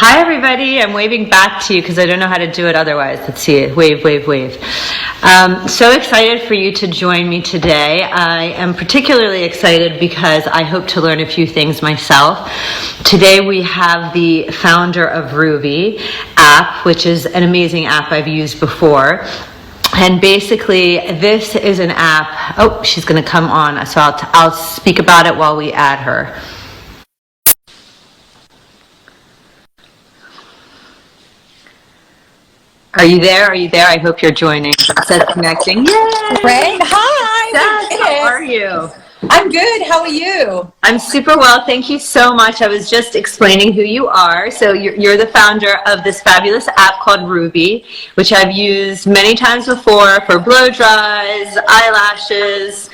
Hi, everybody. I'm waving back to you because I don't know how to do it otherwise. Let's see. Wave, wave, wave. So excited for you to join me today. I am particularly excited because I hope to learn a few things myself. Today we have the founder of Ruby app, which is an amazing app I've used before. And basically, this is an app. Oh, she's going to come on. So I'll speak about it while we add her. Are you there? Are you there? I hope you're joining. It says connecting. Yay! Great. Hi. Yes, how are you? I'm good. How are you? I'm super well. Thank you so much. I was just explaining who you are. So you're the founder of this fabulous app called Ruby, which I've used many times before for blow dries, eyelashes,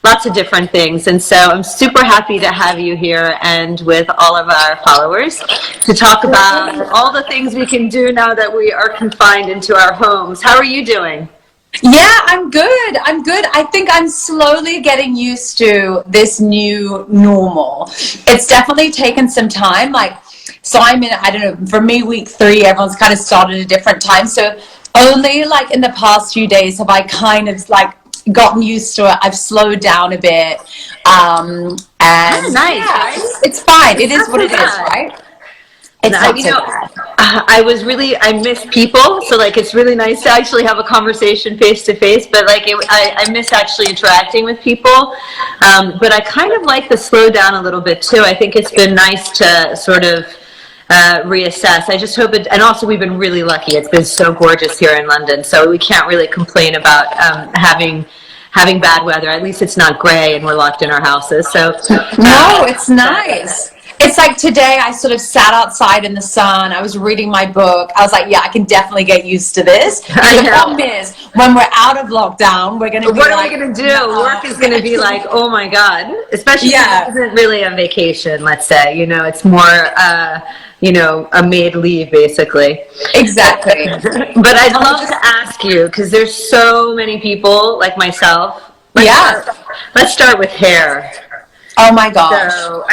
lots of different things. And so I'm super happy to have you here and with all of our followers to talk about all the things we can do now that we are confined into our homes. How are you doing? Yeah, I'm good. I think I'm slowly getting used to this new normal. It's definitely taken some time. So I'm in, I don't know, for me, week 3, everyone's kind of started at a different time. So only in the past few days have I kind of gotten used to it. I've slowed down a bit. And nice, yeah, right? it's fine. It is what it is, right? It's not so bad. I miss people, so it's really nice to actually have a conversation face to face, but I miss actually interacting with people, but I kind of like the slow down a little bit too. I think it's been nice to sort of reassess. I just hope it, and also we've been really lucky. It's been so gorgeous here in London, so we can't really complain about having bad weather. At least it's not gray and we're locked in our houses. So no, it's nice. It's like today I sort of sat outside in the sun. I was reading my book. I was like, yeah, I can definitely get used to this. The problem is when we're out of lockdown, we're going to be what are we going to do? No. Work is going to be oh my God. Especially if it isn't really a vacation, let's say. It's more, a maid leave, basically. Exactly. But I'd love to ask you, because there's so many people like myself. Let's start with hair. Oh my gosh. So,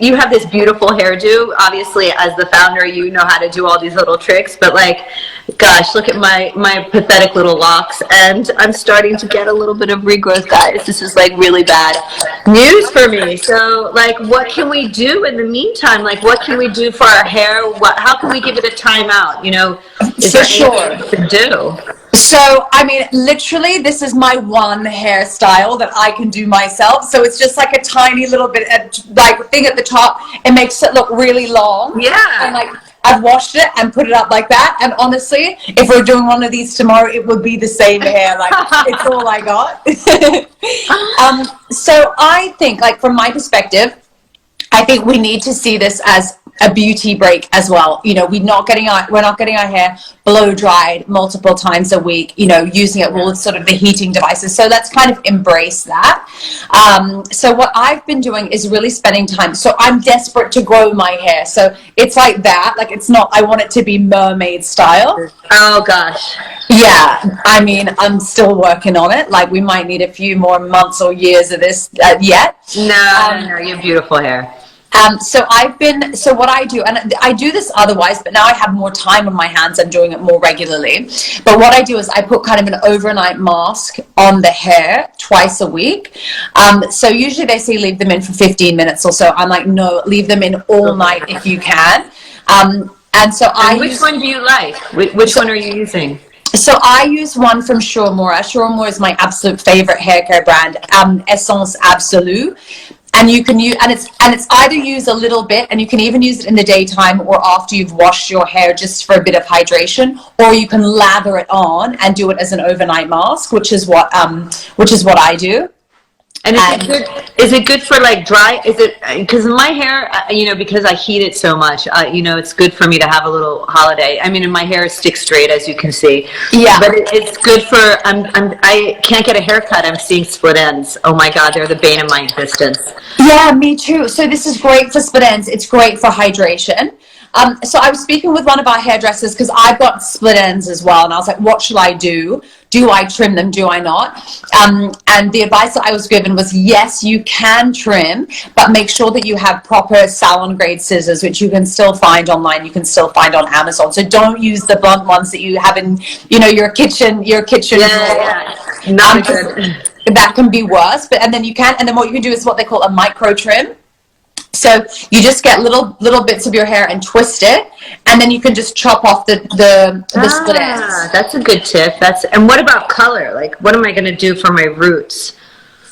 you have this beautiful hairdo. Obviously, as the founder, you know how to do all these little tricks, but gosh, look at my pathetic little locks, and I'm starting to get a little bit of regrowth, guys. This is really bad news for me. So, what can we do in the meantime? What can we do for our hair? How can we give it a timeout? Is there anything to do? So, literally, this is my one hairstyle that I can do myself. So it's just a tiny little bit, thing at the top. It makes it look really long. Yeah. And I've washed it and put it up like that. And honestly, if we're doing one of these tomorrow, it would be the same hair. It's all I got. So I think, from my perspective, I think we need to see this as a beauty break as well. We're not getting our hair blow dried multiple times a week, using it all sort of the heating devices. So let's kind of embrace that. So what I've been doing is really spending time. So I'm desperate to grow my hair. So it's like that. It's not, I want it to be mermaid style. Oh gosh. Yeah. I'm still working on it. We might need a few more months or years of this yet. No, you have beautiful hair. So what I do, and I do this otherwise, but now I have more time on my hands. I'm doing it more regularly. But what I do is I put kind of an overnight mask on the hair twice a week. So usually they say leave them in for 15 minutes or so. I'm like, no, leave them in all night if you can. Which one do you like? Which one are you using? So I use one from Shurmura. Shurmura is my absolute favorite hair care brand, Essence Absolue. And you can use, and it's either use a little bit, and you can even use it in the daytime or after you've washed your hair just for a bit of hydration, or you can lather it on and do it as an overnight mask, which is what I do. And is it good for dry? Is it, because my hair, because I heat it so much, it's good for me to have a little holiday. And my hair sticks straight, as you can see. Yeah. But it's good for, I can't get a haircut. I'm seeing split ends. Oh my God, they're the bane of my existence. Yeah, me too. So this is great for split ends. It's great for hydration. So I was speaking with one of our hairdressers because I've got split ends as well, and I was like, what should I do? Do I trim them? Do I not? And the advice that I was given was, yes, you can trim, but make sure that you have proper salon grade scissors, which you can still find online. You can still find on Amazon. So don't use the blunt ones that you have in, your kitchen. Yeah. Not good. That can be worse. And then what you can do is what they call a micro trim. So you just get little bits of your hair and twist it, and then you can just chop off the split ends. That's a good tip. And what about color? Like, what am I going to do for my roots?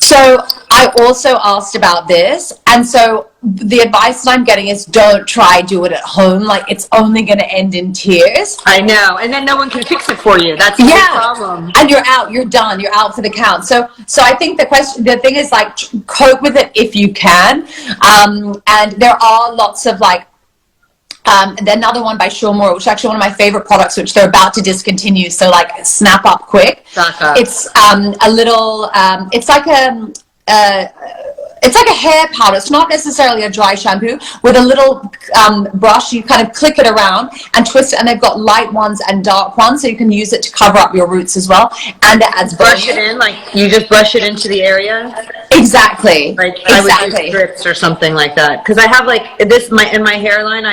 So I also asked about this, and so the advice that I'm getting is don't do it at home. Like, it's only going to end in tears. I know, and then no one can fix it for you. That's the problem. And you're out. You're done. You're out for the count. So I think the thing is, like, cope with it if you can. And there are lots of, like, another one by Shawmore, which is actually one of my favorite products, which they're about to discontinue. So, like, snap up quick. It's a little. It's like a hair powder. It's not necessarily a dry shampoo. With a little brush, you kind of click it around and twist it, and they've got light ones and dark ones, so you can use it to cover up your roots as well. And it adds brush it in, like you just brush it into the area. Exactly. Like I would use strips or something like that. Because I have like this in my hairline.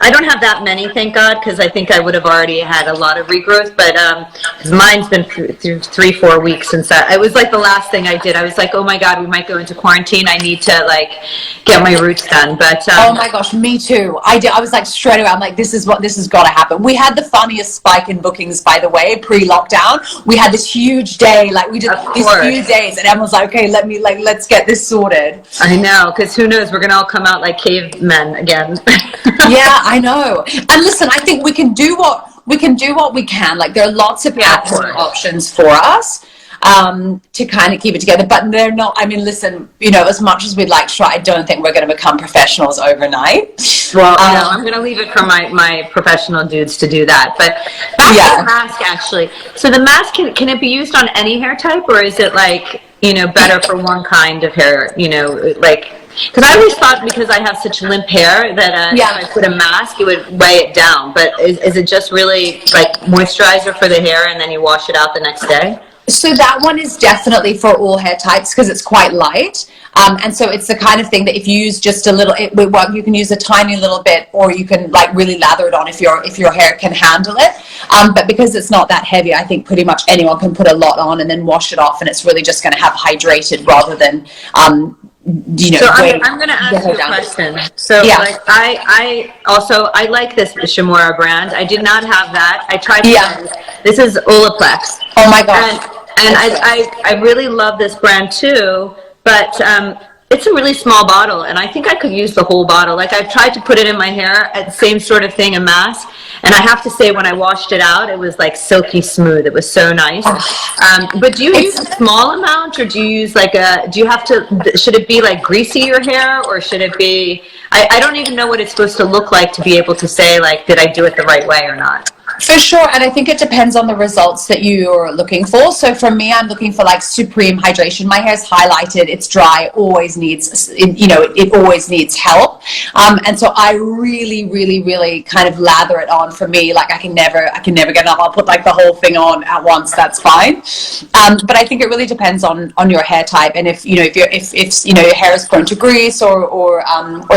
I don't have that many, thank God, because I think I would have already had a lot of regrowth, but because mine's been through 3-4 weeks since that. It was like the last thing I did. I was like, oh my God, we might go into quarantine. I need to like get my roots done. But oh my gosh, me too. I was like straight away, I'm like, this has got to happen. We had the funniest spike in bookings, by the way, pre-lockdown. We had this huge day, like we did these few days, and everyone's like, okay, let's get this sorted. I know, because who knows, we're gonna all come out like cavemen again. Yeah, I know. And listen, I think we can do what we can. Like, there are lots of options for us to kind of keep it together, but they're not. I mean, listen, as much as we'd like to try, I don't think we're going to become professionals overnight. Well, no, I'm going to leave it for my professional dudes to do that. But back to the mask, actually. So the mask, can it be used on any hair type, or is it like, better for one kind of hair, like... Because I always thought, because I have such limp hair, that if I put a mask, it would weigh it down. But is it just really like moisturizer for the hair, and then you wash it out the next day? So that one is definitely for all hair types because it's quite light. And so it's the kind of thing that if you use just a little, you can use a tiny little bit, or you can like really lather it on if your hair can handle it. But because it's not that heavy, I think pretty much anyone can put a lot on and then wash it off, and it's really just going to have hydrated rather than so I'm going to ask you a question. So like I like this Shimura brand. I did not have that. I tried this is Olaplex. Oh my gosh. And I really love this brand too, but it's a really small bottle, and I think I could use the whole bottle. Like, I've tried to put it in my hair, same sort of thing, a mask, and I have to say, when I washed it out, it was like silky smooth. It was so nice. But do you use a small amount, or do you use like should it be like greasy your hair, or should it be, I don't even know what it's supposed to look like to be able to say, like, did I do it the right way or not? For sure, and I think it depends on the results that you're looking for. So for me, I'm looking for like supreme hydration. My hair's highlighted, it's dry, always needs, it always needs help. And so I really, really, really kind of lather it on. For me, like I can never get enough. I'll put like the whole thing on at once. That's fine. But I think it really depends on your hair type, and if your hair is prone to grease or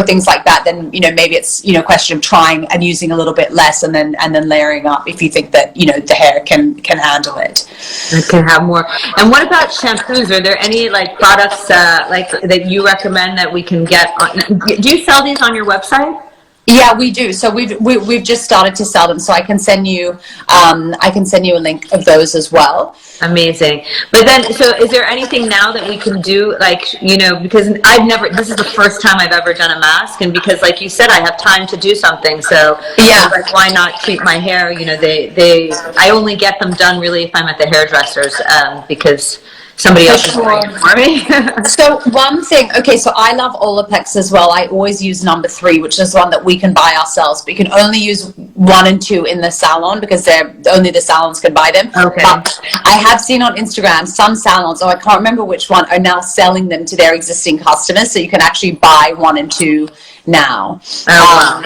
things like that, then maybe it's a question of trying and using a little bit less, and then layering up if you think that the hair can handle it. It can have more. And what about shampoos? Are there any like products like that you recommend that we can get on? Do you sell these on your website? Yeah, we do. So we've just started to sell them. So I can send you a link of those as well. Amazing. But then, so is there anything now that we can do, like, because this is the first time I've ever done a mask, and because like you said, I have time to do something, so like, why not treat my hair? I only get them done really if I'm at the hairdresser's, because somebody else is doing it for me. So one thing, so I love Olaplex as well. I always use number 3, which is one that we can buy ourselves, but you can only use 1 and 2 in the salon because only the salons can buy them. Okay. But I have seen on Instagram some salons, I can't remember which one, are now selling them to their existing customers, so you can actually buy 1 and 2 now. Oh, wow.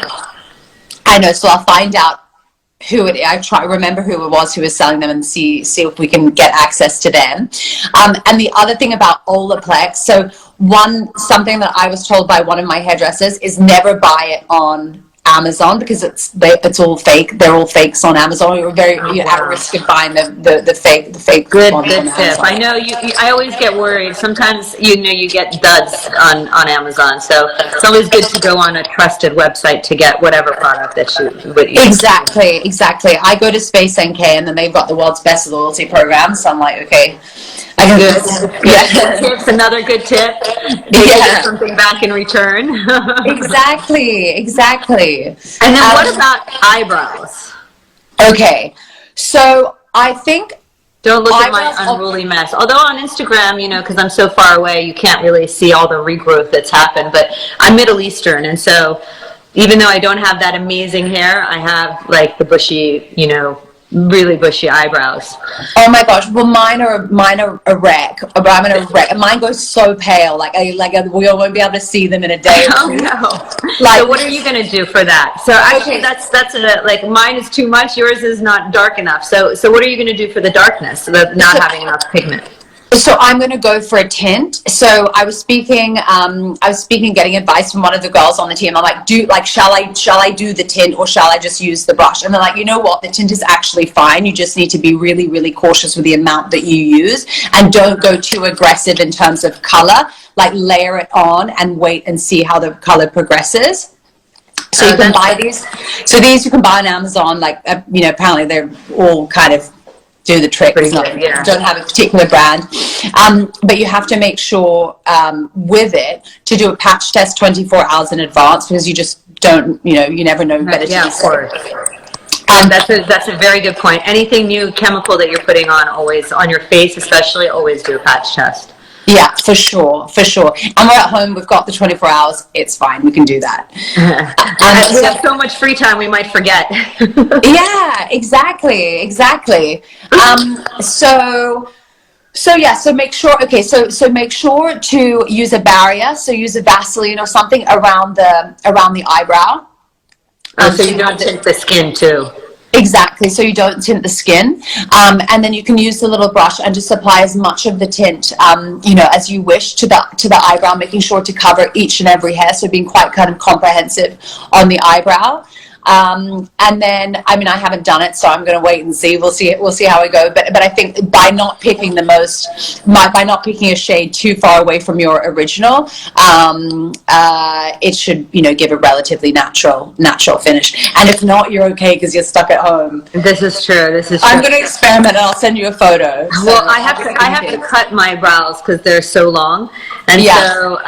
I know, so I'll find out who it. I try remember who it was who was selling them and see if we can get access to them. And the other thing about Olaplex, so something that I was told by one of my hairdressers is never buy it on Amazon because it's all fake. They're all fakes on Amazon. You're at risk of buying the fake. Good tip. I know I always get worried. Sometimes you get duds on Amazon, so it's always good to go on a trusted website to get whatever product that you Exactly. I go to Space NK and then they've got the world's best loyalty program, so I'm like, okay. Tips, another good tip. Get something back in return. Exactly. And then what about eyebrows? Okay, so I think don't look at my unruly mess. Although on Instagram, because I'm so far away, you can't really see all the regrowth that's happened. But I'm Middle Eastern, and so even though I don't have that amazing hair, I have like the bushy, really bushy eyebrows. Oh my gosh! Well, mine are a wreck. I'm in a wreck. Mine goes so pale, we won't be able to see them in a day. Oh no! So what are you going to do for that? So actually, that's mine is too much. Yours is not dark enough. So what are you going to do for the darkness, the not having enough pigment? So I'm going to go for a tint. So I was speaking, getting advice from one of the girls on the team. I'm like, shall I do the tint or shall I just use the brush? And they're like, you know what? The tint is actually fine. You just need to be really, really cautious with the amount that you use and don't go too aggressive in terms of color. Like layer it on and wait and see how the color progresses. So you can buy these. So these you can buy on Amazon. Apparently they're all kind of do the trick. Don't have a particular brand, but you have to make sure with it to do a patch test 24 hours in advance because you just don't, you never know. Better to be safe. That's a very good point. Anything new chemical that you're putting on your face, especially, always do a patch test. Yeah, for sure. And we're at home, we've got the 24 hours, it's fine, we can do that. We have so much free time, we might forget. Yeah, exactly. So make sure to use a barrier, so use a Vaseline or something around the eyebrow. So you don't tint the skin too. Exactly, so you don't tint the skin, and then you can use the little brush and just apply as much of the tint, as you wish to the eyebrow, making sure to cover each and every hair, so being quite kind of comprehensive on the eyebrow. And then, I haven't done it, so I'm going to wait and see. We'll see how we go. But I think by not picking by not picking a shade too far away from your original, it should, give a relatively natural finish. And if not, you're okay because you're stuck at home. This is true. I'm going to experiment and I'll send you a photo. So well, I have to cut my brows because they're so long. And so,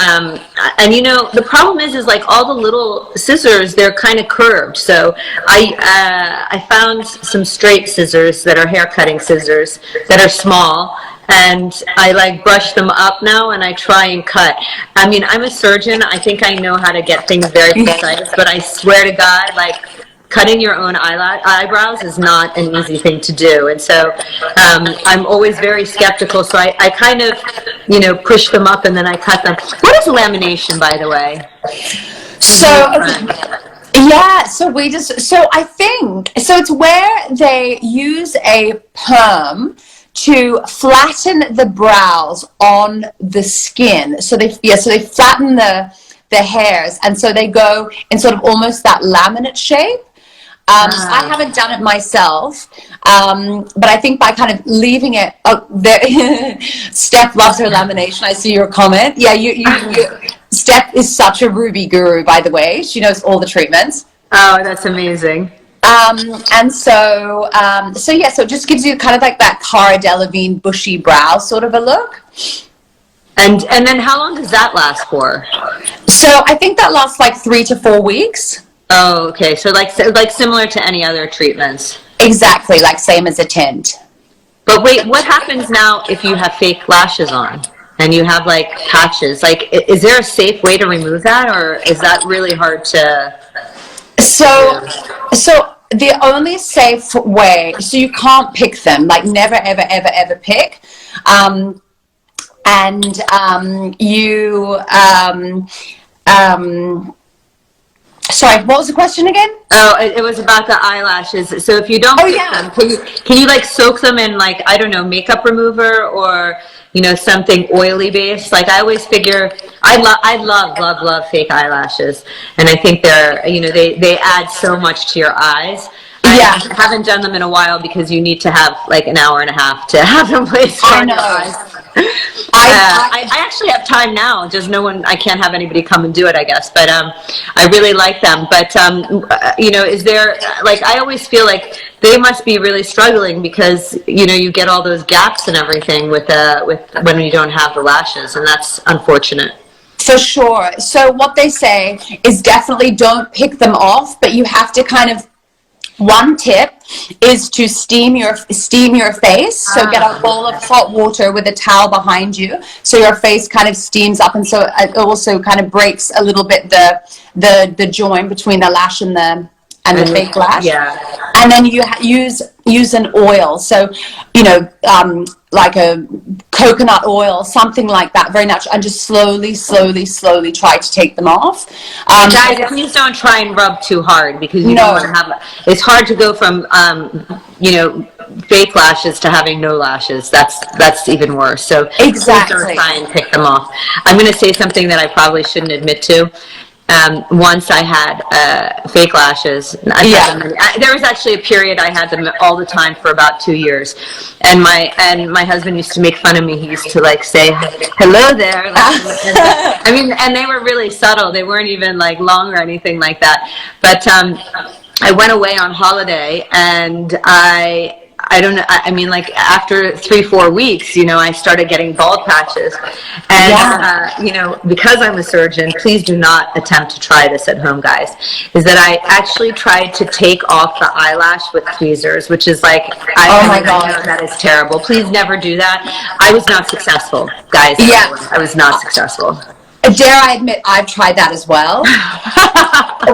the problem is like all the little scissors, they're kind of curved. So I found some straight scissors that are hair cutting scissors that are small, and I brush them up now and I try and cut. I'm a surgeon. I think I know how to get things very precise, but I swear to God, cutting your own eyebrows is not an easy thing to do. And so I'm always very skeptical. So I kind of, push them up and then I cut them. What is lamination, by the way? I think it's where they use a perm to flatten the brows on the skin. So they flatten the hairs, and so they go in sort of almost that laminate shape. I haven't done it myself, but I think by kind of leaving it, Steph loves her lamination. I see your comment. Yeah, Steph is such a Ruby guru, by the way. She knows all the treatments. Oh, that's amazing. So it just gives you kind of like that Cara Delevingne bushy brow sort of a look. And then how long does that last for? So I think that lasts 3 to 4 weeks. Oh, okay. So like similar to any other treatments. Exactly, same as a tint. But wait, what happens now if you have fake lashes on and you have patches? Is there a safe way to remove that, or is that really hard to? So the only safe way, so you can't pick them, never, ever, ever, ever pick. Sorry, what was the question again? Oh, it was about the eyelashes. So if you don't pick them, can you like soak them in like, I don't know, makeup remover or, you know, something oily based? Like I always figure, I love fake eyelashes. And I think they're, you know, they add so much to your eyes. I haven't done them in a while because you need to have like an hour and a half to have them placed on your eyes. I actually have time now. Just I can't have anybody come and do it, I guess. But I really like them. But you know, is there like I always feel like they must be really struggling because you know you get all those gaps and everything with when you don't have the lashes, and that's unfortunate. For sure. So what they say is definitely don't pick them off, but you have to kind of. One tip is to steam your face. So get a bowl of hot water with a towel behind you, so your face kind of steams up, and so it also kind of breaks a little bit the joint between the lash and the fake lash. Yeah. And then you use an oil. So you know, like a coconut oil, something like that, very natural, and just slowly try to take them off. Guys, please don't try and rub too hard because you don't want to have. It's hard to go from you know, fake lashes to having no lashes. That's even worse. So exactly. Please don't try and pick them off. I'm going to say something that I probably shouldn't admit to. Once I had fake lashes. There was actually a period I had them all the time for about 2 years, and my husband used to make fun of me. He used to like say, "Hello there." I mean, and they were really subtle. They weren't even like long or anything like that. But I went away on holiday, and I don't know. I mean, like after 3-4 weeks, you know, I started getting bald patches, and you know, because I'm a surgeon, please do not attempt to try this at home, guys. Is that I actually tried to take off the eyelash with tweezers, which is like, oh my God, that is terrible. Please never do that. I was not successful, guys. Yeah, I was not successful. Dare I admit, I've tried that as well,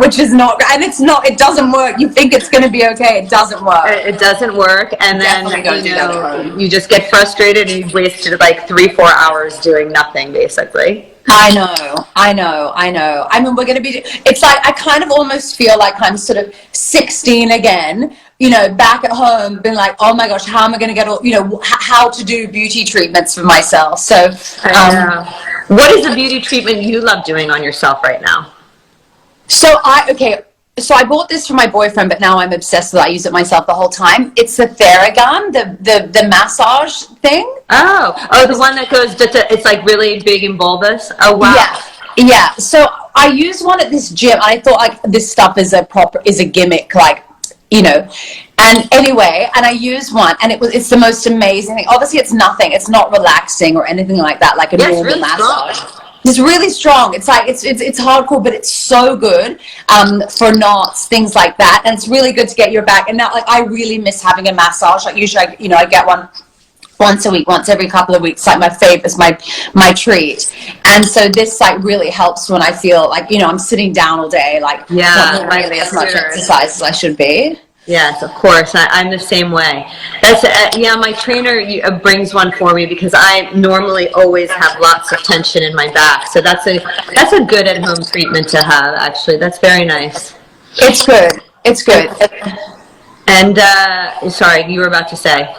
which is not, and it doesn't work. You think it's going to be okay, it doesn't work. It doesn't work, and then you just get frustrated and you've wasted like 3-4 hours doing nothing, basically. I know. I mean, we're going to be, it's like, I kind of almost feel like I'm sort of 16 again, you know, back at home, being like, oh my gosh, how am I going to get all, you know, how to do beauty treatments for myself. So, what is the beauty treatment you love doing on yourself right now? So I bought this for my boyfriend, but now I'm obsessed with it. I use it myself the whole time. It's the Theragun, the massage thing. Oh, the one that goes, it's like really big and bulbous. Oh, wow. Yeah. So I used one at this gym, and I thought like this stuff is a gimmick, like, you know. And anyway, and I used one, and it's the most amazing thing. Obviously, it's nothing. It's not relaxing or anything like that, like a normal really massage. Strong. It's really strong. It's like it's hardcore, but it's so good for knots, things like that. And it's really good to get your back. And now, like, I really miss having a massage. Like usually, I get one once a week, once every couple of weeks. Like my favorite is my treat. And so this like really helps when I feel like, you know, I'm sitting down all day, like not doing really as much exercise as I should be. Yes, of course. I'm the same way. That's my trainer brings one for me because I normally always have lots of tension in my back. So that's a good at-home treatment to have. Actually, that's very nice. It's good. And sorry, you were about to say.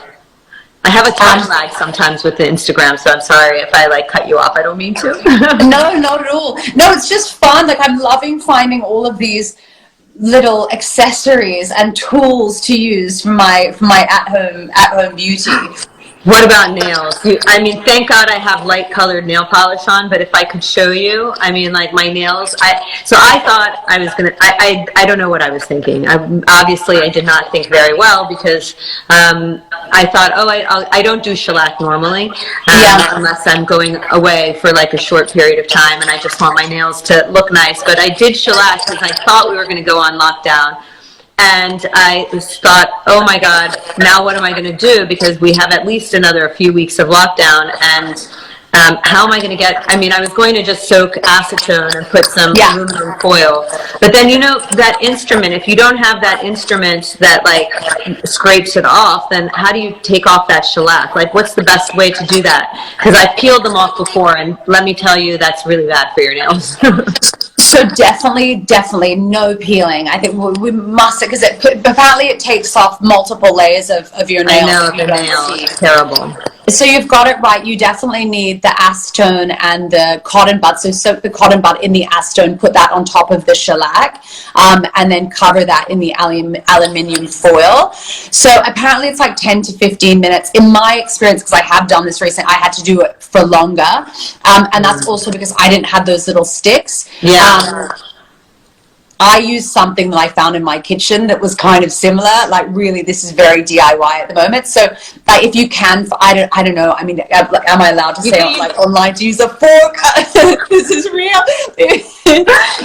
I have a time lag sometimes with the Instagram, so I'm sorry if I like cut you off. I don't mean to. No, not at all. No, it's just fun. Like I'm loving finding all of these little accessories and tools to use for my at-home beauty. What about nails? I mean, thank God I have light colored nail polish on, but if I could show you, I mean, like my nails, I thought I was going to, I don't know what I was thinking. Obviously, I did not think very well because I thought, I don't do shellac normally unless I'm going away for like a short period of time and I just want my nails to look nice. But I did shellac because I thought we were going to go on lockdown. And I thought, oh my God, now what am I going to do? Because we have at least another few weeks of lockdown. And how am I going to get, I mean, I was going to just soak acetone and put some aluminum foil. But then, you know, that instrument, if you don't have that instrument that like scrapes it off, then how do you take off that shellac? Like, what's the best way to do that? Because I've peeled them off before, and let me tell you, that's really bad for your nails. So definitely no peeling. I think we must, because apparently it takes off multiple layers of your nails. I know, the nail is terrible. So you've got it right. You definitely need the acetone and the cotton bud. So soak the cotton bud in the acetone, put that on top of the shellac, and then cover that in the aluminium foil. So apparently it's like 10 to 15 minutes. In my experience, because I have done this recently, I had to do it for longer. And that's also because I didn't have those little sticks. Yeah. I used something that I found in my kitchen that was kind of similar. Like, really, this is very DIY at the moment. So, like, if you can, I don't know. I mean, am I allowed to say online to use a fork? This is real.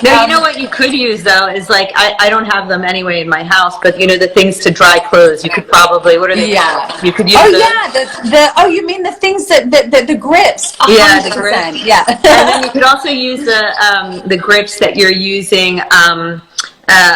No, you know what you could use though is like I don't have them anyway in my house, but you know the things to dry clothes. You could probably called? You could use. You mean the things that the grips? 100%. Yeah, the grips. Yeah. And then you could also use the grips that you're using.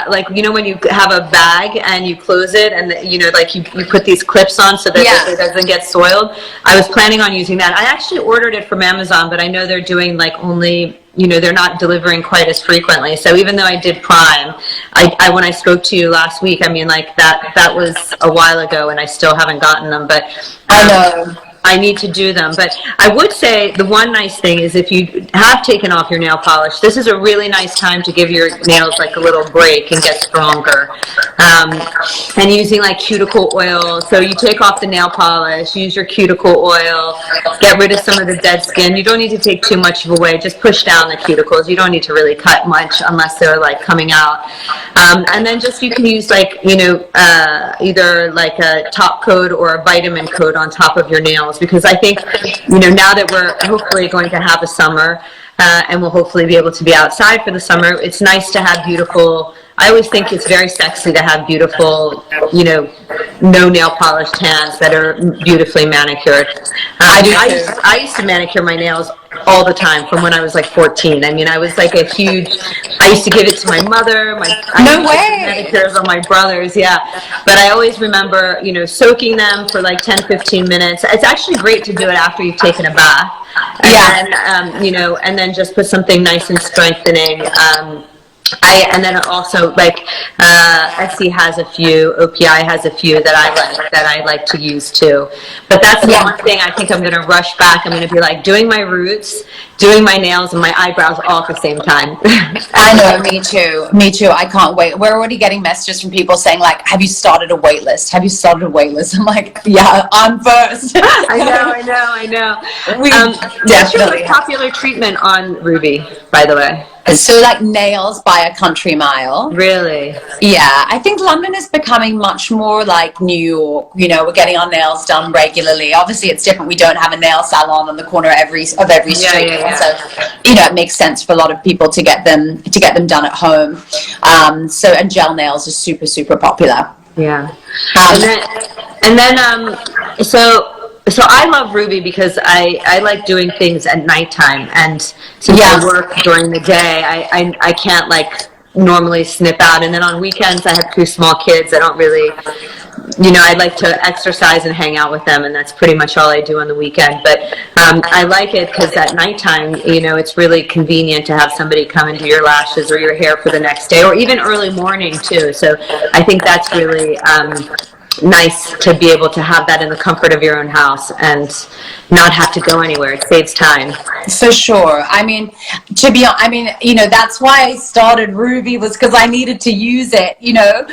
Like, you know, when you have a bag and you close it and, you know, like you put these clips on so that it doesn't get soiled. I was planning on using that. I actually ordered it from Amazon, but I know they're doing like only, you know, they're not delivering quite as frequently. So even though I did Prime, I when I spoke to you last week, I mean, like that was a while ago and I still haven't gotten them, but I know. I need to do them. But I would say the one nice thing is if you have taken off your nail polish, this is a really nice time to give your nails like a little break and get stronger. And using like cuticle oil. So you take off the nail polish, use your cuticle oil, get rid of some of the dead skin. You don't need to take too much away. Just push down the cuticles. You don't need to really cut much unless they're like coming out. And then just you can use like, you know, either like a top coat or a vitamin coat on top of your nails. Because I think, you know, now that we're hopefully going to have a summer and we'll hopefully be able to be outside for the summer, it's nice to have beautiful, I always think it's very sexy to have beautiful, you know, no nail polished hands that are beautifully manicured. I used to manicure my nails all the time from when I was like 14. I mean, I was like I used to give it to my mother, manicures on my brothers, yeah. But I always remember, you know, soaking them for like 10, 15 minutes. It's actually great to do it after you've taken a bath. And then, you know, and then just put something nice and strengthening. And then also like Etsy has a few, OPI has a few that I like to use too. But that's the one thing I think I'm going to rush back. I'm going to be like doing my roots, doing my nails and my eyebrows all at the same time. I know, me too. I can't wait. We're already getting messages from people saying like, have you started a wait list? I'm like, yeah, I'm first. I know. What's your most popular treatment on Ruby, by the way? So like nails by a country mile. Really? Yeah, I think London is becoming much more like New York. You know, we're getting our nails done regularly. Obviously, it's different. We don't have a nail salon on the corner of every street. Yeah. So, you know, it makes sense for a lot of people to get them done at home. And gel nails are super, super popular. Yeah. So I love Ruby because I like doing things at nighttime, and since I work during the day, I can't like normally snip out. And then on weekends, I have 2 small kids. I don't really, you know, I like to exercise and hang out with them, and that's pretty much all I do on the weekend. But I like it because at nighttime, you know, it's really convenient to have somebody come and do your lashes or your hair for the next day, or even early morning too. So I think that's really nice to be able to have that in the comfort of your own house and not have to go anywhere. It saves time. For sure. I mean, you know, that's why I started Ruby, was because I needed to use it. You know,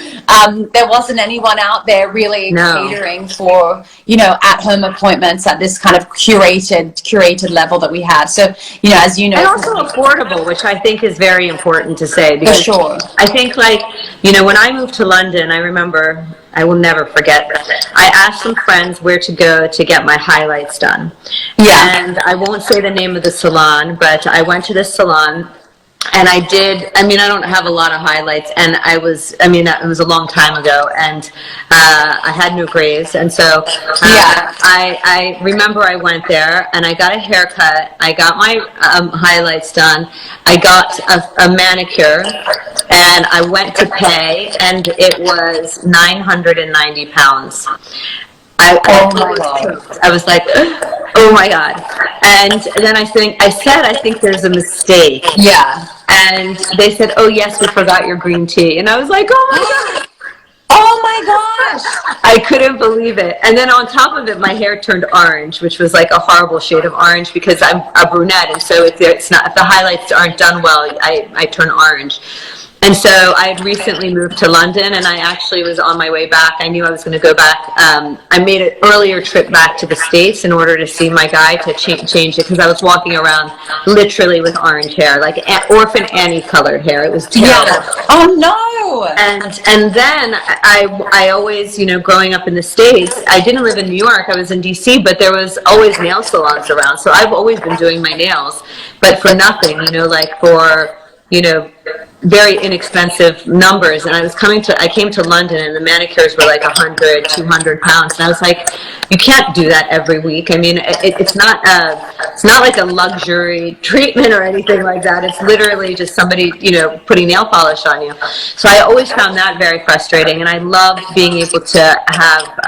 there wasn't anyone out there really catering for, you know, at-home appointments at this kind of curated level that we had. So, you know, as you know, and also affordable, which I think is very important to say, because for sure. I think, like, you know, when I moved to London, I remember, I will never forget, I asked some friends where to go to get my highlights done. Yeah. And I won't say the name of the salon, but I went to this salon and I don't have a lot of highlights, and it was a long time ago, and I had no grays, and so I remember I went there and I got a haircut, I got my highlights done, I got a manicure, and I went to pay, and it was £990. I was like, oh my God. And then I think there's a mistake. Yeah. And they said, oh yes, we forgot your green tea. And I was like, oh my God. Oh my gosh. I couldn't believe it. And then on top of it, my hair turned orange, which was like a horrible shade of orange because I'm a brunette. And so if the highlights aren't done well, I turn orange. And so I had recently moved to London, and I actually was on my way back. I knew I was going to go back. I made an earlier trip back to the States in order to see my guy to change it because I was walking around literally with orange hair, like Orphan Annie colored hair. It was terrible. Yeah. Oh no. And then I always, growing up in the States, I didn't live in New York. I was in DC, but there was always nail salons around. So I've always been doing my nails, but for nothing, like for, very inexpensive numbers. And I came to London, and the manicures were like 100, 200 pounds. And I was like, you can't do that every week. I mean, it's not like a luxury treatment or anything like that. It's literally just somebody, putting nail polish on you. So I always found that very frustrating. And I love being able to have,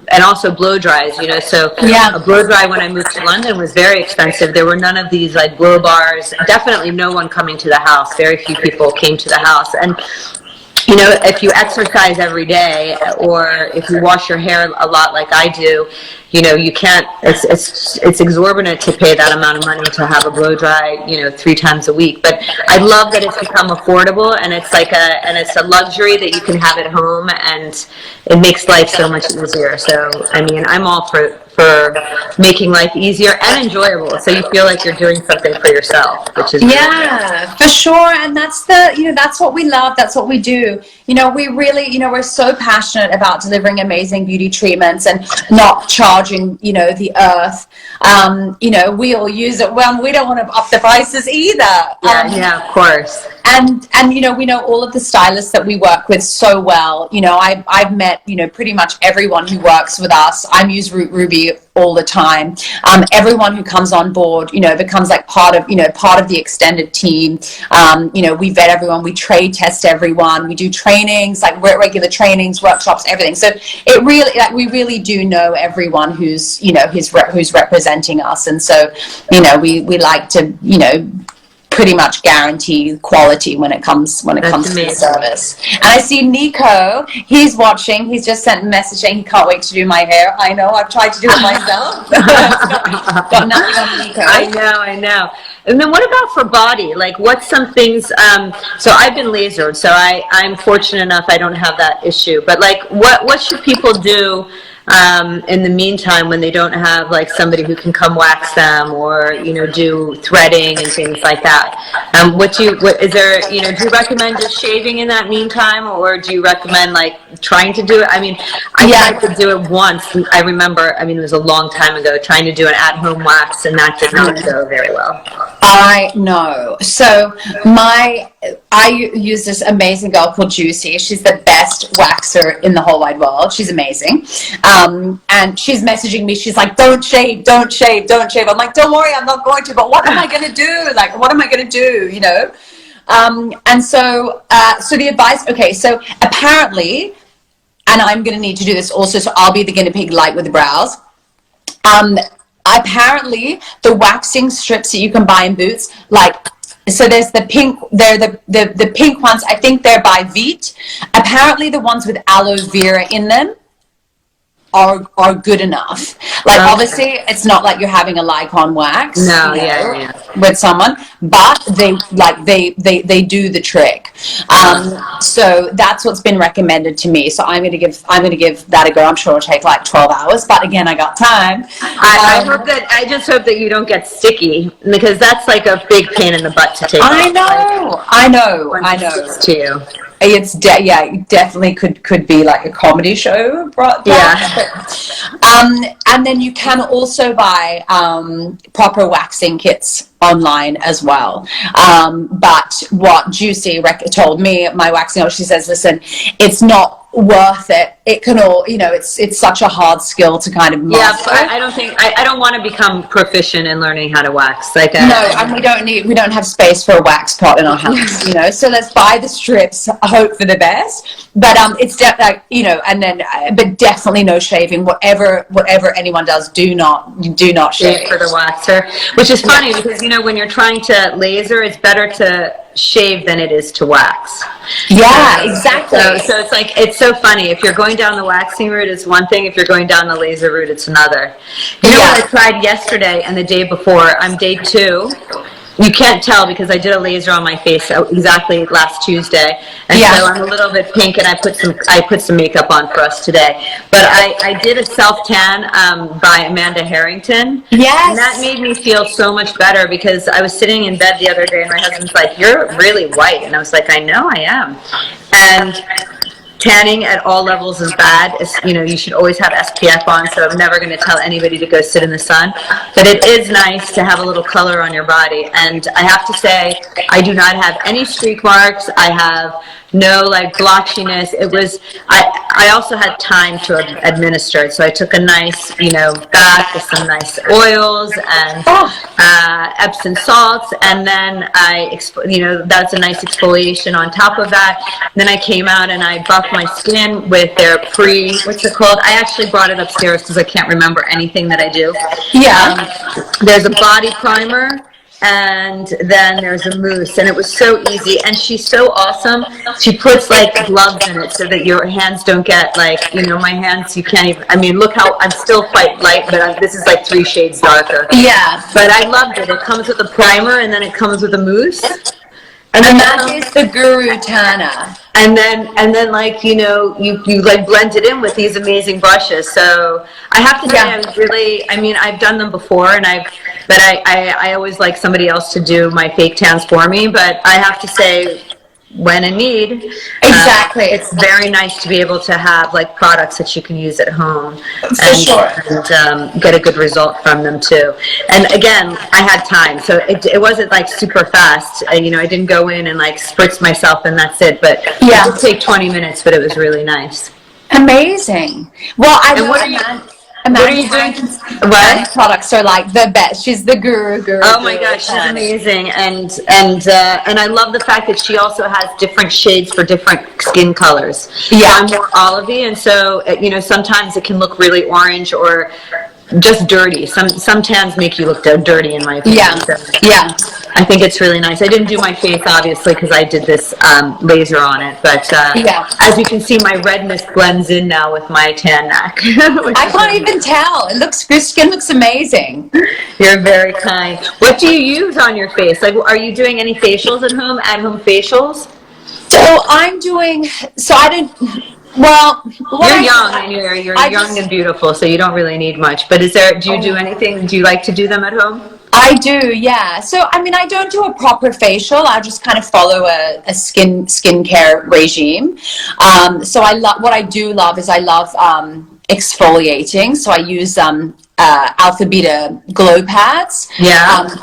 and also blow dries, so Yeah. a blow dry when I moved to London was very expensive. There were none of these like blow bars, definitely no one coming to the house. Very few people came to the house. And if you exercise every day, or if you wash your hair a lot like I do, you can't, it's exorbitant to pay that amount of money to have a blow dry, 3 times a week. But I love that it's become affordable, and it's it's a luxury that you can have at home, and it makes life so much easier. So, I mean, I'm all for making life easier and enjoyable, so you feel like you're doing something for yourself, which is for sure. And that's that's what we love, that's what we do. We really, we're so passionate about delivering amazing beauty treatments and not charging, the earth. We all use it well, and we don't want to up the prices either. Of course. And we know all of the stylists that we work with so well. I've met, pretty much everyone who works with us. I use Ruby all the time. Everyone who comes on board, becomes like part of the extended team. We vet everyone, we trade test everyone, we do trainings, like regular trainings, workshops, everything. So it really, we really do know everyone who's representing us. And so, we like to, pretty much guarantee quality when it comes to the service. And I see Nico, he's watching, he's just sent a message saying he can't wait to do my hair. I know, I've tried to do it myself. got nothing on Nico. I know. And then what about for body? Like, what's some things, so I've been lasered, so I'm fortunate enough I don't have that issue. But like, what should people do in the meantime when they don't have like somebody who can come wax them, or do threading and things like that? Do you recommend just shaving in that meantime, or do you recommend like trying to do it? I mean, I tried to do it once. I remember, it was a long time ago, trying to do an at-home wax, and that did not go very well. I know. So I use this amazing girl called Juicy. She's the best waxer in the whole wide world. She's amazing. And she's messaging me. She's like, don't shave. I'm like, don't worry, I'm not going to. But what am I going to do? Like, what am I going to do? And so the advice, okay, so apparently, and I'm going to need to do this also, so I'll be the guinea pig light with the brows. Apparently, the waxing strips that you can buy in Boots, so there's the pink, they're the pink ones, I think they're by Veet. Apparently the ones with aloe vera in them are good enough. Like, obviously it's not like you're having a Lycon wax with someone, but they do the trick. So that's what's been recommended to me. So I'm gonna give that a go. I'm sure it'll take like 12 hours, but again, I got time. I just hope that you don't get sticky, because that's like a big pain in the butt to take off. I know. To you. It's definitely could be like a comedy show brought back. And then you can also buy proper waxing kits online as well. But what Juicy told me, my waxing, she says, listen, it's not worth it it can all, it's such a hard skill to kind of master. I don't think I don't want to become proficient in learning how to wax. No, and we don't have space for a wax pot in our house, so let's buy the strips, hope for the best. But it's but definitely no shaving. Whatever anyone does, do not shave for the waxer, which is funny because when you're trying to laser, it's better to shave than it is to wax. Exactly. So it's so funny. If you're going down the waxing route, it's one thing. If you're going down the laser route, it's another. What I tried yesterday and the day before, I'm day 2. You can't tell because I did a laser on my face exactly last Tuesday, and so I'm a little bit pink, and I put some makeup on for us today. But I did a self tan by Amanda Harrington. Yes, and that made me feel so much better because I was sitting in bed the other day, and my husband's like, "You're really white," and I was like, "I know I am," and tanning at all levels is bad. You should always have SPF on, so I'm never going to tell anybody to go sit in the sun. But it is nice to have a little color on your body. And I have to say, I do not have any streak marks. I have no blotchiness. I also had time to administer it. So I took a nice, bath with some nice oils and Epsom salts. And then that's a nice exfoliation on top of that. And then I came out and I buffed my skin with their what's it called? I actually brought it upstairs because I can't remember anything that I do. There's a body primer, and then there's a mousse, and it was so easy, and she's so awesome. She puts gloves in it so that your hands don't get my hands, you can't even, look how I'm still quite light, but this is 3 shades darker. But I loved it. It comes with a primer, and then it comes with a mousse. And that is the Guru Tanner. And then you blend it in with these amazing brushes. So I have to say, I was really, I've done them before, and I always like somebody else to do my fake tans for me. But I have to say, when in need, it's very nice to be able to have products that you can use at home and get a good result from them too. And again, I had time, so it wasn't super fast. I didn't go in and spritz myself and that's it. But it did take 20 minutes, but it was really nice. Amazing. Well, what are you doing? What products are the best? She's the guru. Oh my gosh, she's amazing, and I love the fact that she also has different shades for different skin colors. I'm more olivey, and so sometimes it can look really orange or just dirty. Some tans make you look dirty, in my opinion. I think it's really nice. I didn't do my face, obviously, because I did this laser on it. But as you can see, my redness blends in now with my tan neck. I can't even tell. Your skin looks amazing. You're very kind. What do you use on your face? Are you doing any facials at home? At-home facials? So I'm doing. So I didn't. Well, you're young and you're young and beautiful, so you don't really need much. But do you do anything? Do you like to do them at home? I do, yeah. So I don't do a proper facial. I just kind of follow a skincare regime. So what I do love is I love exfoliating. So I use alpha beta glow pads.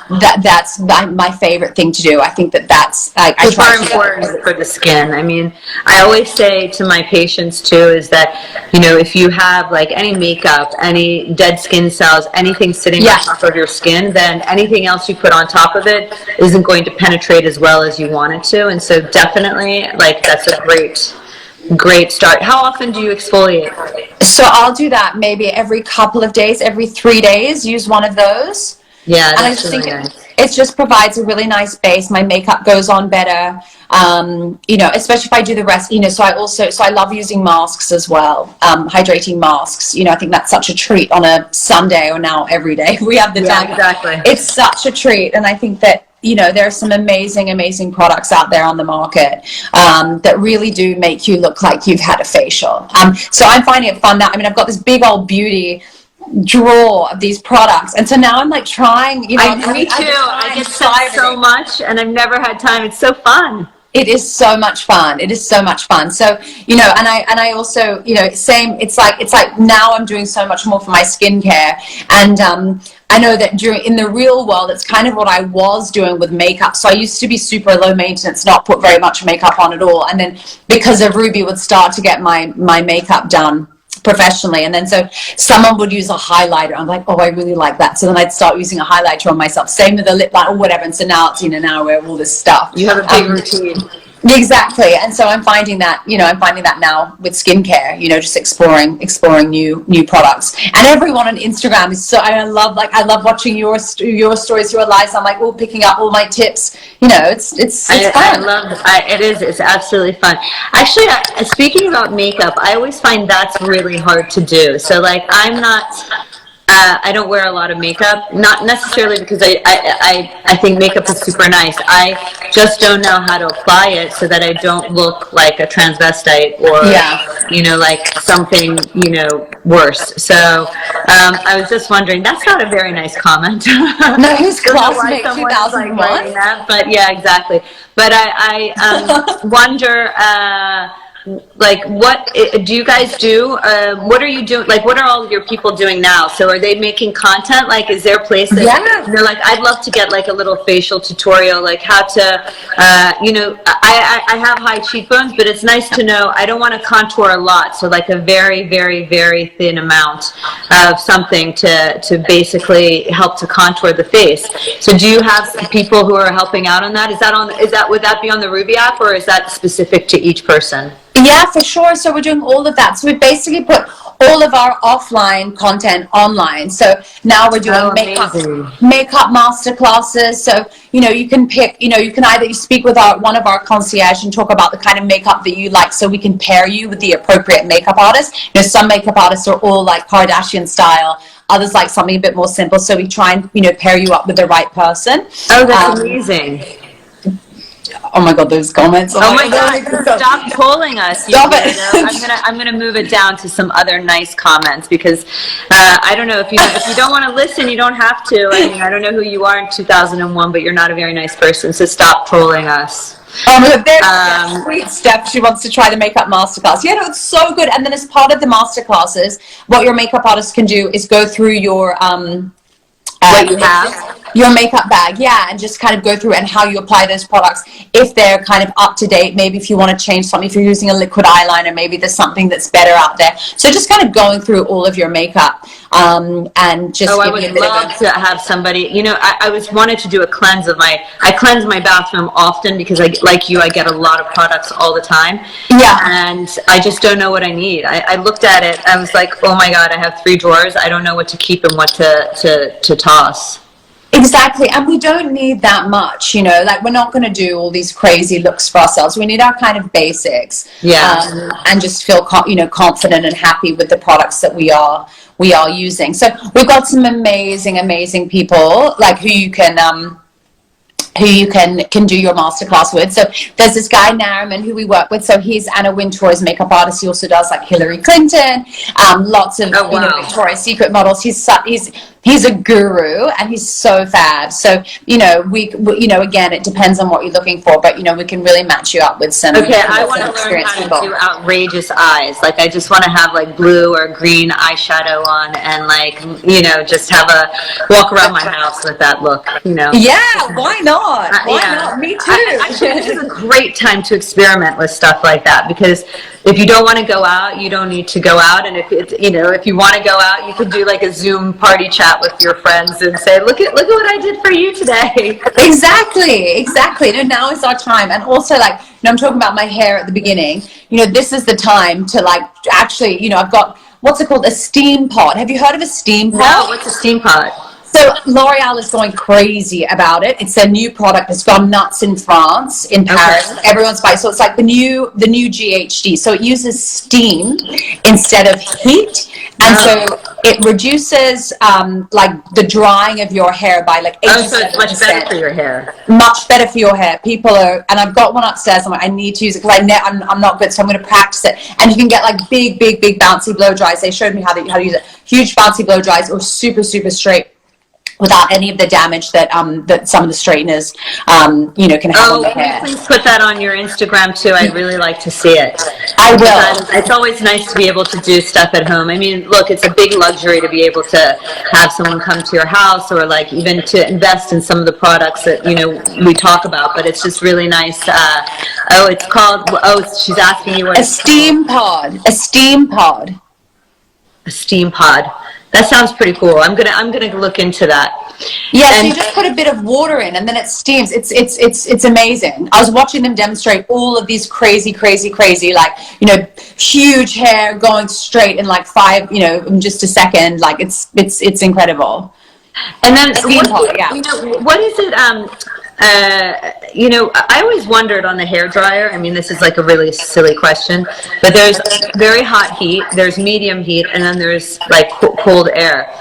That's my favorite thing to do. I think that's it's very important for the skin. I always say to my patients too is that if you have any makeup, any dead skin cells, anything sitting on top of your skin, then anything else you put on top of it isn't going to penetrate as well as you want it to. And so definitely that's a great start. How often do you exfoliate? So I'll do that maybe every couple of days, every 3 days, use one of those. Yeah, and I just think it just provides a really nice base. My makeup goes on better, especially if I do the rest, so I love using masks as well, hydrating masks. I think that's such a treat on a Sunday, or now every day we have the time. Exactly. It's such a treat, and I think that there are some amazing products out there on the market that really do make you look like you've had a facial. So I'm finding it fun now. I've got this big old beauty drawer of these products, and so now I'm trying. Me too. I get sent so much, and I've never had time. It's so fun. It is so much fun. So, and I also, same, it's like now I'm doing so much more for my skincare, and I know that in the real world, it's kind of what I was doing with makeup. So I used to be super low maintenance, not put very much makeup on at all. And then because of Ruby, would start to get my makeup done professionally, and then so someone would use a highlighter. I'm like, oh, I really like that. So then I'd start using a highlighter on myself. Same with a lip liner or whatever. And so now it's, now we're all this stuff. You have a big routine. Exactly. And so I'm finding that, now with skincare, just exploring new products. And everyone on Instagram is so, I love watching your stories, your lives. I'm like, picking up all my tips. It's fun. I love it. It's absolutely fun. Actually, speaking about makeup, I always find that's really hard to do. So like, I don't wear a lot of makeup, not necessarily because I think makeup is super nice. I just don't know how to apply it so that I don't look like a transvestite or, like something, worse. So I was just wondering, that's not a very nice comment. No, who's classmate 2001? Like but yeah, exactly. But I wonder... like, what do you guys do? What are you doing? Like, what are all your people doing now? So are they making content? Like, is there a place that they're like, I'd love to get like a little facial tutorial, like how to, I have high cheekbones, but it's nice to know I don't want to contour a lot. So like a very, very, very thin amount of something to basically help to contour the face. So do you have people who are helping out on that? Would that be on the Ruby app, or is that specific to each person? Yeah, for sure. So we're doing all of that. So we basically put all of our offline content online. So now we're doing makeup master classes. So, you can pick, you can either speak with one of our concierge and talk about the kind of makeup that you like, so we can pair you with the appropriate makeup artist. Some makeup artists are all like Kardashian style. Others like something a bit more simple. So we try and, pair you up with the right person. Oh, that's amazing. Oh my God, those comments. Oh my God, stop trolling us. Stop it. I'm gonna move it down to some other nice comments, because I don't know, if you don't want to listen, you don't have to. I mean, I don't know who you are in 2001, but you're not a very nice person, so stop trolling us. Oh my God, there's sweet Steph. She wants to try the makeup masterclass. Yeah, no, it's so good. And then as part of the masterclasses, what your makeup artist can do is go through your what you have. Your makeup bag, and just kind of go through and how you apply those products, if they're kind of up to date. Maybe if you want to change something, if you're using a liquid eyeliner, maybe there's something that's better out there. So just kind of going through all of your makeup and just I would love to have somebody, I wanted to do a cleanse I cleanse my bathroom often, because I get a lot of products all the time. Yeah. And I just don't know what I need. I looked at it, I was like, oh my God, I have 3 drawers. I don't know what to keep and what to toss. Exactly. And we don't need that much, like we're not going to do all these crazy looks for ourselves. We need our kind of basics. Yeah. And just feel, confident and happy with the products that we are using. So we've got some amazing people, like who you can do your masterclass with. So there's this guy Nariman who we work with. So he's Anna Wintour's makeup artist. He also does like Hillary Clinton, lots of Victoria's Secret models. He's a guru, and he's so fab. So we again, it depends on what you're looking for, but we can really match you up with some. Okay, I want to learn how to do outrageous eyes. Like I just want to have like blue or green eyeshadow on, and like just have walk around my house with that look. Yeah, why not? Why not? Me too. Actually, this is a great time to experiment with stuff like that, because if you don't want to go out, you don't need to go out, and if you want to go out, you could do like a Zoom party chat with your friends and say, look at what I did for you today. Exactly. Now is our time. And also, like, I'm talking about my hair at the beginning. This is the time to like actually, I've got, what's it called, a steam pot. Have you heard of a steam pot? No, what's a steam pot? So L'Oreal is going crazy about it. It's a new product. It's gone nuts in France, in Paris. Okay. Everyone's buying. So it's like the new GHD. So it uses steam instead of heat, and so it reduces like the drying of your hair by like 87%. So it's much better for your hair. Much better for your hair. People are, and I've got one upstairs. I'm like, I need to use it because I'm not good, so I'm going to practice it. And you can get like big bouncy blow dries. They showed me how to use it. Huge bouncy blow dries or super straight without any of the damage that that some of the straighteners, you know, can have on the hair. Please put that on your Instagram too. I'd really like to see it. I will. It's always nice to be able to do stuff at home. I mean, look, it's a big luxury to be able to have someone come to your house, or like even to invest in some of the products that, you know, we talk about, but it's just really nice. It's called, she's asking you what a steam pod. A steam pod. A steam pod. That sounds pretty cool. I'm gonna look into that. Yeah, so you just put a bit of water in and then it steams. It's amazing. I was watching them demonstrate all of these crazy, like, you know, huge hair going straight in like 5, you know, in just a second. Like it's incredible. And then steam pod, you know, what is it? You know, I always wondered on the hair dryer. I mean, this is like a really silly question, but there's very hot heat, there's medium heat, and then there's like cold air.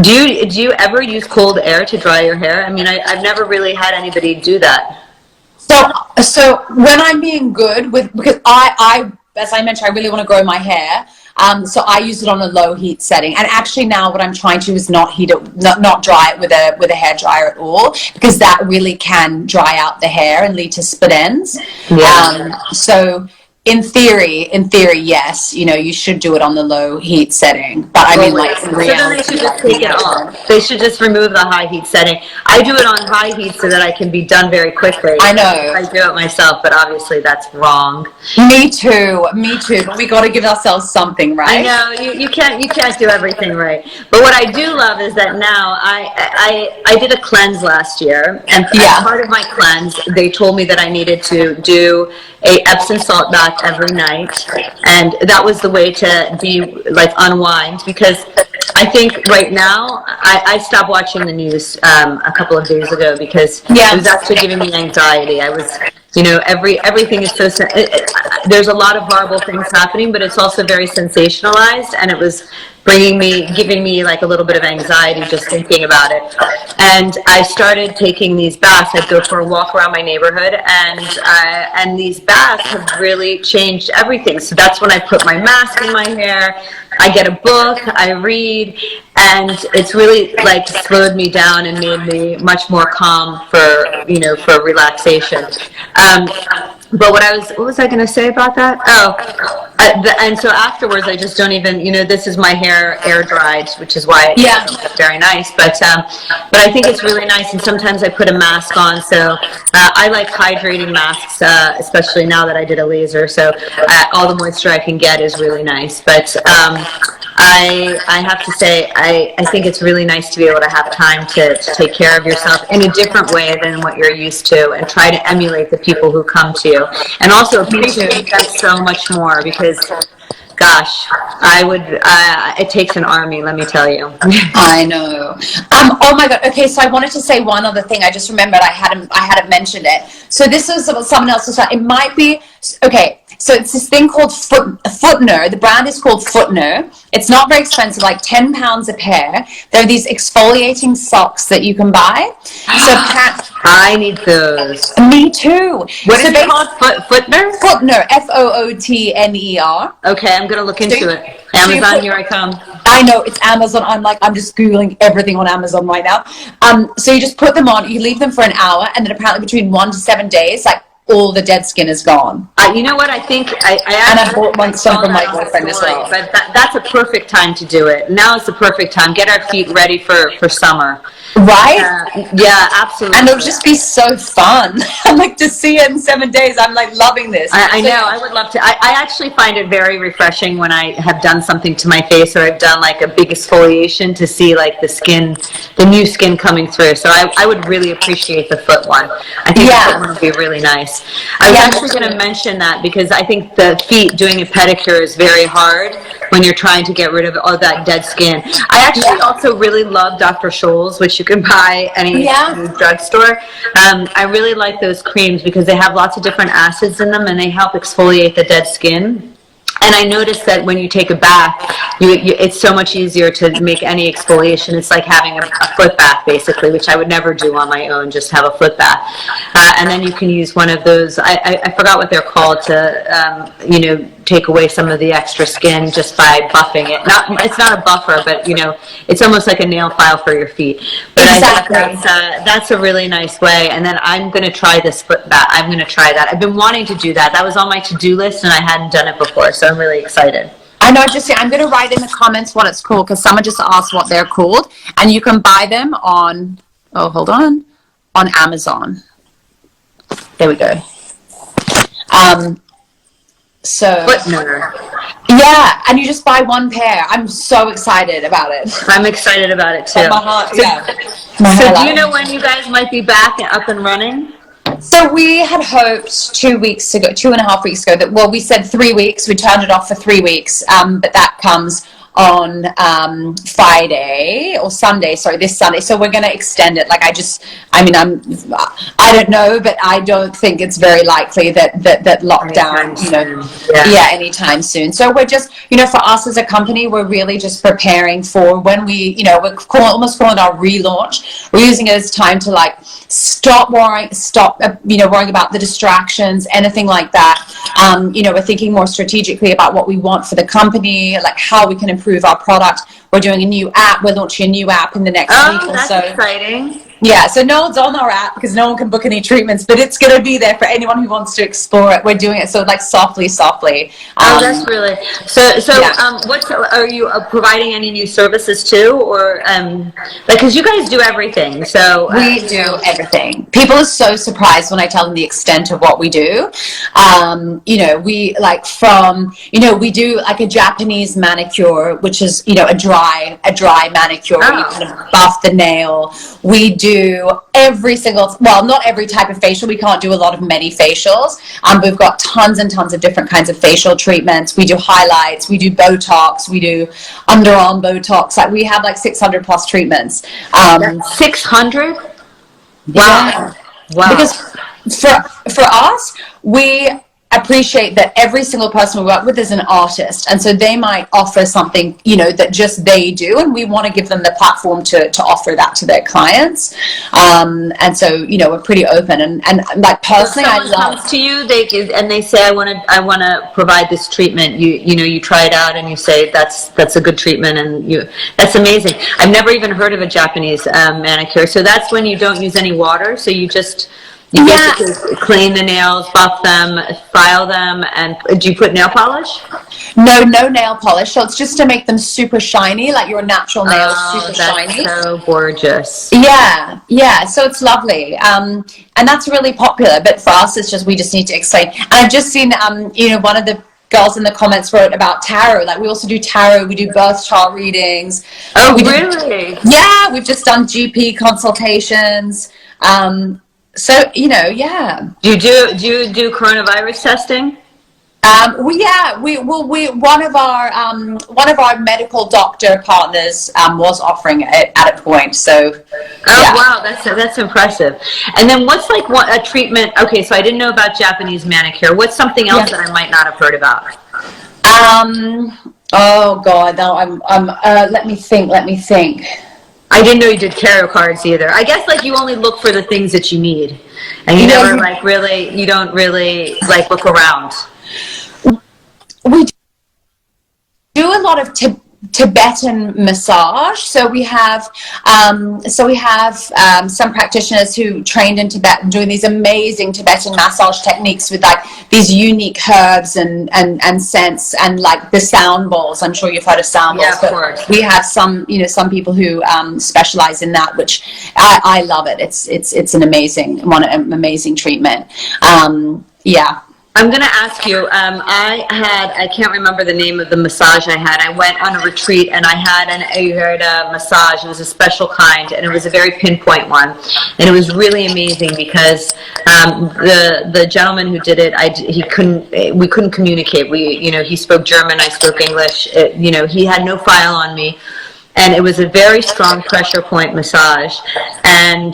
Do you ever use cold air to dry your hair? I mean, I've never really had anybody do that. So when I'm being good with, because I as I mentioned, I really want to grow my hair. So I use it on a low heat setting, and actually now what I'm trying to do is not heat it, not dry it with a hair dryer at all, because that really can dry out the hair and lead to split ends. Yeah. So in theory, yes, you know, you should do it on the low heat setting. But I mean, like, in reality, so then they should just take it off. They should just remove the high heat setting. I do it on high heat so that I can be done very quickly. I know. I do it myself, but obviously that's wrong. Me too. But we got to give ourselves something, right? I know you can't do everything right. But what I do love is that now I did a cleanse last year, and as part of my cleanse, they told me that I needed to do a Epsom salt bath every night, and that was the way to be like unwind, because I think right now I stopped watching the news a couple of days ago because it was actually giving me anxiety. I was, you know, everything is so there's a lot of horrible things happening, but it's also very sensationalized, and it was giving me like a little bit of anxiety just thinking about it. And I started taking these baths. I'd go for a walk around my neighborhood, and these baths have really changed everything. So that's when I put my mask in my hair, I get a book, I read, and it's really like slowed me down and made me much more calm for relaxation. But what was I going to say about that? And so afterwards, I just don't even, you know, this is my hair air dried, which is why it's very nice. But I think it's really nice, and sometimes I put a mask on. So I like hydrating masks, especially now that I did a laser. So all the moisture I can get is really nice. But I have to say, I think it's really nice to be able to have time to take care of yourself in a different way than what you're used to, and try to emulate the people who come to you, and also appreciate them so much more, because gosh, it takes an army, let me tell you. I know. Oh my God. Okay, so I wanted to say one other thing. I just remembered I hadn't mentioned it. So this is someone else. It might be, okay, so it's this thing called Footner. The brand is called Footner. It's not very expensive, like 10 pounds a pair. There are these exfoliating socks that you can buy. So I need those. Me too. What is it called? Footner? Footner. Footner. Okay, I'm going to look into it. Amazon, here I come. I know, it's Amazon. I'm just Googling everything on Amazon right now. So you just put them on, you leave them for an hour, and then apparently between 1 to 7 days, like, all the dead skin is gone. You know what? I think I bought some from my boyfriend as well. But that's a perfect time to do it. Now is the perfect time. Get our feet ready for summer. Right? Yeah, absolutely. And it'll just be so fun. I'm like, to see it in 7 days. I'm like loving this. I know. I would love to. I actually find it very refreshing when I have done something to my face, or I've done like a big exfoliation, to see like the new skin coming through. So I would really appreciate the foot one. I think the foot one would be really nice. I was actually going to mention that, because I think the feet, doing a pedicure is very hard when you're trying to get rid of all that dead skin. I actually also really love Dr. Scholl's, which you can buy any drugstore. I really like those creams because they have lots of different acids in them, and they help exfoliate the dead skin. And I noticed that when you take a bath, it's so much easier to make any exfoliation. It's like having a foot bath, basically, which I would never do on my own, just have a foot bath. And then you can use one of those, I forgot what they're called, to, take away some of the extra skin just by buffing it. It's not a buffer, but, it's almost like a nail file for your feet. But Exactly. I think that's a really nice way. And then I'm going to try this foot bath. I'm going to try that. I've been wanting to do that. That was on my to-do list, and I hadn't done it before, so I'm really excited. I know, I'm going to write in the comments what it's called, because someone just asked what they're called, and you can buy them on Amazon. There we go. Yeah, and you just buy one pair. I'm so excited about it. I'm excited about it too. My heart, So do you know when you guys might be back and up and running? So we had hoped 2.5 weeks ago, that, we said 3 weeks. We turned it off for 3 weeks, but that comes on Friday or Sunday, this Sunday. So we're going to extend it. I don't know, but I don't think it's very likely that lockdown, anytime soon. So we're just, for us as a company, we're really just preparing for when we're almost calling our relaunch. We're using it as time to stop worrying about the distractions, anything like that. We're thinking more strategically about what we want for the company, how we can improve our product. We're doing a new app. We're launching a new app in the next week or so. That's exciting. Yeah, so no one's on our app because no one can book any treatments, but it's going to be there for anyone who wants to explore it. We're doing it softly. That's really what are you providing any new services too, or because you guys do everything? So we do everything. People are so surprised when I tell them the extent of what we do. We do a Japanese manicure, which is a dry manicure where you kind of buff the nail. We do every single, not every type of facial. We can't do a lot of many facials. We've got tons and tons of different kinds of facial treatments. We do highlights, we do Botox, we do underarm Botox. We have 600 plus treatments. 600? Wow. Yeah. Wow. Because for us, we appreciate that every single person we work with is an artist, and so they might offer something that just they do, and we want to give them the platform to offer that to their clients. And so we're pretty open, and personally, I love. Comes to you, they say, I want to provide this treatment. You try it out and you say that's a good treatment, and that's amazing. I've never even heard of a Japanese manicure. So that's when you don't use any water. So you basically clean the nails, buff them, file them, and do you put nail polish? No nail polish. So it's just to make them super shiny, like your natural nails, super shiny. So gorgeous. Yeah. So it's lovely, and that's really popular. But for us, we just need to explain. And I've just seen, one of the girls in the comments wrote about tarot. We also do tarot. We do birth chart readings. Oh, really? Yeah, we've just done GP consultations. So yeah. Do you do coronavirus testing? One of our medical doctor partners was offering it at a point. So. Wow, that's impressive. And then what's a treatment? Okay, so I didn't know about Japanese manicure. What's something else that I might not have heard about? Oh God, no. Let me think. I didn't know you did tarot cards either. I guess you only look for the things that you need, and you never you don't really look around. We do a lot of Tibetan massage. So we have some practitioners who trained in Tibet doing these amazing Tibetan massage techniques with these unique herbs and scents and the sound bowls. I'm sure you've heard of sound bowls. Yeah, of course. We have some people who specialize in that, which I love it. It's an amazing treatment. Yeah. I'm going to ask you, I can't remember the name of the massage I had. I went on a retreat and I had an Ayurveda massage. It was a special kind, and it was a very pinpoint one. And it was really amazing because the gentleman who did it, we couldn't communicate. He spoke German, I spoke English. He had no file on me. And it was a very strong pressure point massage. And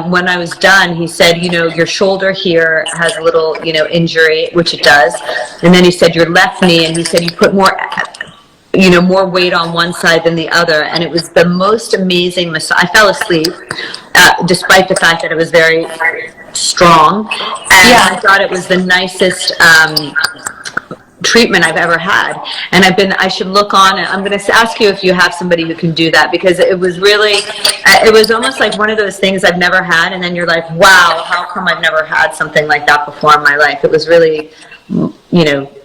when I was done, he said, your shoulder here has a little, injury, which it does. And then he said, your left knee, and he said, you put more more weight on one side than the other, and it was the most amazing massage. I fell asleep, despite the fact that it was very strong, and I thought it was the nicest treatment I've ever had. And I should look on it. I'm going to ask you if you have somebody who can do that, because it was really, it was almost like one of those things I've never had, and then you're like, wow, how come I've never had something like that before in my life? It was really,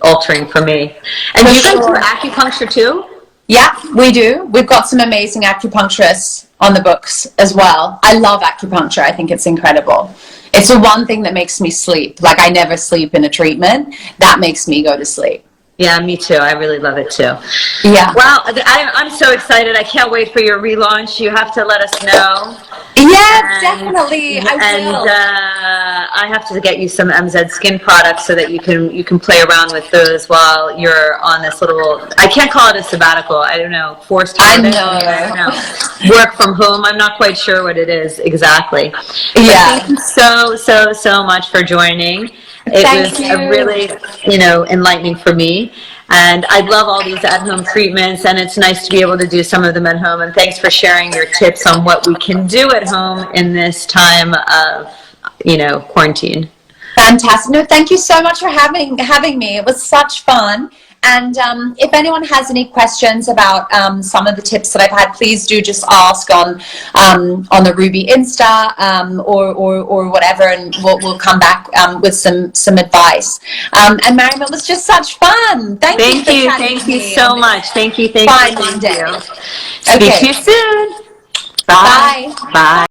altering for me. And you guys do acupuncture too? Yeah, we do. We've got some amazing acupuncturists on the books as well. I love acupuncture. I think it's incredible. It's the one thing that makes me sleep. Like, I never sleep in a treatment. That makes me go to sleep. Yeah, me too. I really love it too. Yeah. Wow, I'm so excited. I can't wait for your relaunch. You have to let us know. Yeah, definitely. I will. I have to get you some MZ skin products so that you can play around with those while you're on this little, I can't call it a sabbatical. I don't know. Forced harvest. I don't know. Work from home. I'm not quite sure what it is exactly. Yeah. But thank you so much for joining. It was really, enlightening for me. And I love all these at-home treatments, and it's nice to be able to do some of them at home. And thanks for sharing your tips on what we can do at home in this time of, quarantine. Fantastic. No, thank you so much for having me. It was such fun. And if anyone has any questions about some of the tips that I've had, please do just ask on the Ruby Insta or whatever, and we'll come back with some advice. And Maryam, it was just such fun. Thank you. Thank you so much. Thank you. Bye, Monday. Speak to you soon. Bye. Bye.